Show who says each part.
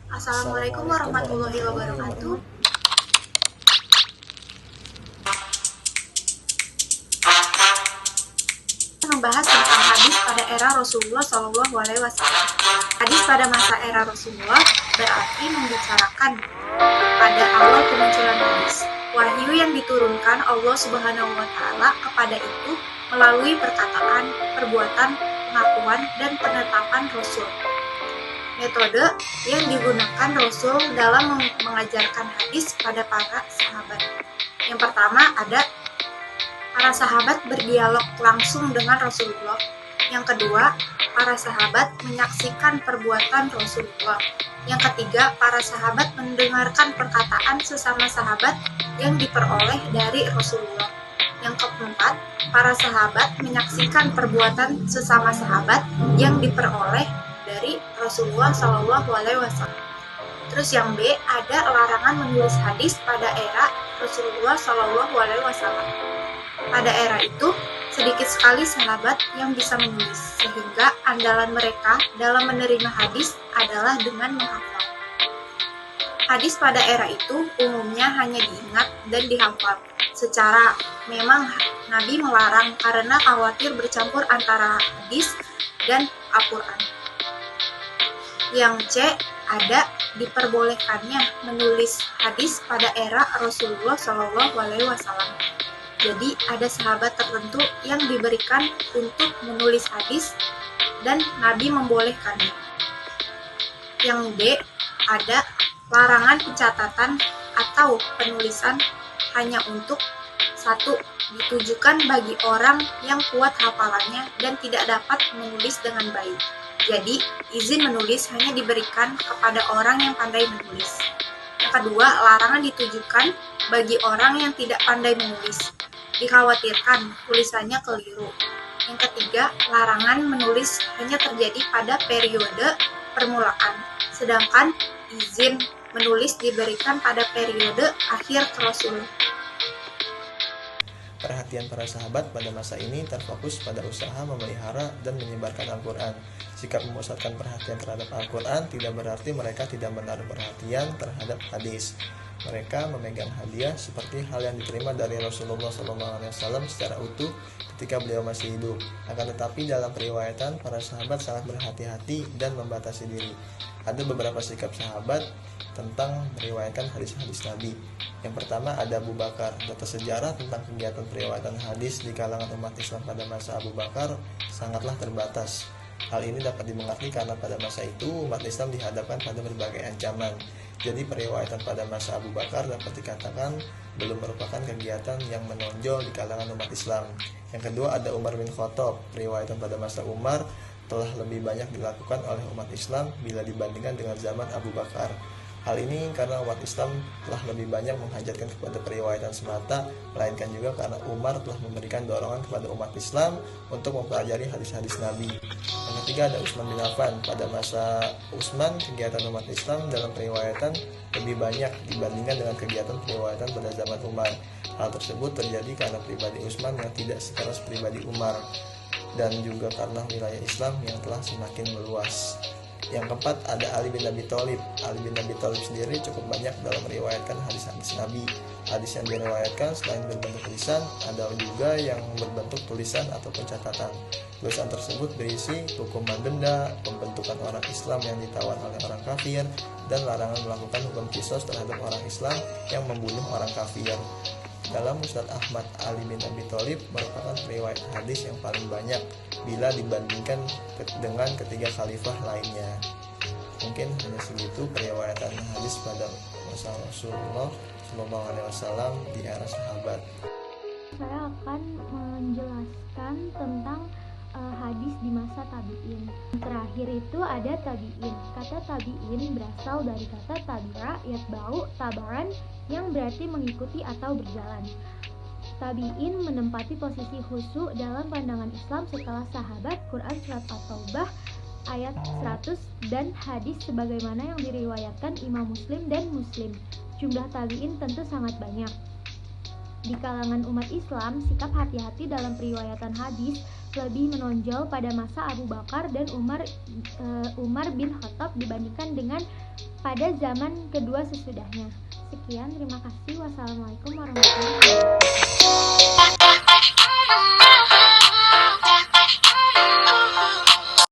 Speaker 1: Assalamualaikum warahmatullahi wabarakatuh. Membahas tentang hadis pada era Rasulullah SAW. Hadis pada masa era Rasulullah berarti membicarakan pada awal kemunculan hadis. Wahyu yang diturunkan Allah Subhanahu wa Ta'ala kepada itu melalui perkataan, perbuatan, pengakuan, dan penetapan Rasul. Metode yang digunakan Rasul dalam mengajarkan hadis pada para sahabat. Yang pertama ada para sahabat berdialog langsung dengan Rasulullah. Yang kedua, para sahabat menyaksikan perbuatan Rasulullah. Yang ketiga, para sahabat mendengarkan perkataan sesama sahabat yang diperoleh dari Rasulullah. Yang keempat, para sahabat menyaksikan perbuatan sesama sahabat yang diperoleh dari Rasulullah SAW. Terus yang B, ada larangan menulis hadis pada era Rasulullah SAW. Pada era itu, sedikit sekali sahabat yang bisa menulis, sehingga andalan mereka dalam menerima hadis adalah dengan menghafal. Hadis pada era itu umumnya hanya diingat dan dihafal. Secara memang Nabi melarang karena khawatir bercampur antara hadis dan Al-Quran. Yang C, ada diperbolehkannya menulis hadis pada era Rasulullah SAW. Jadi ada sahabat tertentu yang diberikan untuk menulis hadis dan Nabi membolehkannya. Yang D, ada larangan pencatatan atau penulisan hanya untuk satu, ditujukan bagi orang yang kuat hafalannya dan tidak dapat menulis dengan baik. Jadi izin menulis hanya diberikan kepada orang yang pandai menulis. Yang kedua, larangan ditujukan bagi orang yang tidak pandai menulis. Dikhawatirkan tulisannya keliru. Yang ketiga, larangan menulis hanya terjadi pada periode permulaan, sedangkan izin menulis diberikan pada periode akhir Rasul.
Speaker 2: Perhatian para sahabat pada masa ini terfokus pada usaha memelihara dan menyebarkan Al-Quran. Sikap memusatkan perhatian terhadap Al-Quran tidak berarti mereka tidak menaruh perhatian terhadap hadis. Mereka memegang hadiah seperti hal yang diterima dari Rasulullah SAW secara utuh ketika beliau masih hidup. Akan tetapi dalam periwayatan, para sahabat sangat berhati-hati dan membatasi diri. Ada beberapa sikap sahabat tentang meriwayatkan hadis-hadis Nabi. Yang pertama ada Abu Bakar. Data sejarah tentang kegiatan periwayatan hadis di kalangan umat Islam pada masa Abu Bakar sangatlah terbatas. Hal ini dapat dimengerti karena pada masa itu umat Islam dihadapkan pada berbagai ancaman. Jadi periwayatan pada masa Abu Bakar dapat dikatakan belum merupakan kegiatan yang menonjol di kalangan umat Islam. Yang kedua ada Umar bin Khattab. Periwayatan pada masa Umar telah lebih banyak dilakukan oleh umat Islam bila dibandingkan dengan zaman Abu Bakar. Hal ini karena umat Islam telah lebih banyak menghajatkan kepada periwayatan semata, melainkan juga karena Umar telah memberikan dorongan kepada umat Islam untuk mempelajari hadis-hadis Nabi. Yang ketiga ada Utsman bin Affan. Pada masa Utsman, kegiatan umat Islam dalam periwayatan lebih banyak dibandingkan dengan kegiatan periwayatan pada zaman Umar. Hal tersebut terjadi karena pribadi Utsman yang tidak sekeras pribadi Umar, dan juga karena wilayah Islam yang telah semakin meluas. Yang keempat ada Ali bin Abi Thalib. Ali bin Abi Thalib sendiri cukup banyak dalam meriwayatkan hadis-hadis Nabi. Hadis yang diriwayatkan selain berbentuk lisan, ada juga yang berbentuk tulisan ataupun catatan. Tulisan tersebut berisi hukuman denda, pembentukan orang Islam yang ditawan oleh orang kafir, dan larangan melakukan hukum qisas terhadap orang Islam yang membunuh orang kafir. Dalam Musnad Ahmad, Ali bin Abi Thalib merupakan riwayat hadis yang paling banyak bila dibandingkan dengan ketiga khalifah lainnya. Mungkin hanya segitu periwayatan hadis pada masa Rasulullah SAW di era sahabat.
Speaker 3: Saya akan menjelaskan tentang hadis di masa tabi'in. Terakhir itu ada tabi'in. Kata tabi'in berasal dari kata tabi'a yatba'u tabaran yang berarti mengikuti atau berjalan. Tabi'in menempati posisi khusyuk dalam pandangan Islam setelah sahabat, Quran surat At-Taubah ayat 100 dan hadis sebagaimana yang diriwayatkan Imam Muslim dan Muslim. Jumlah tabi'in tentu sangat banyak. Di kalangan umat Islam, sikap hati-hati dalam periwayatan hadis lebih menonjol pada masa Abu Bakar dan Umar bin Khattab dibandingkan dengan pada zaman kedua sesudahnya. Sekian, terima kasih. Wassalamualaikum warahmatullahi wabarakatuh.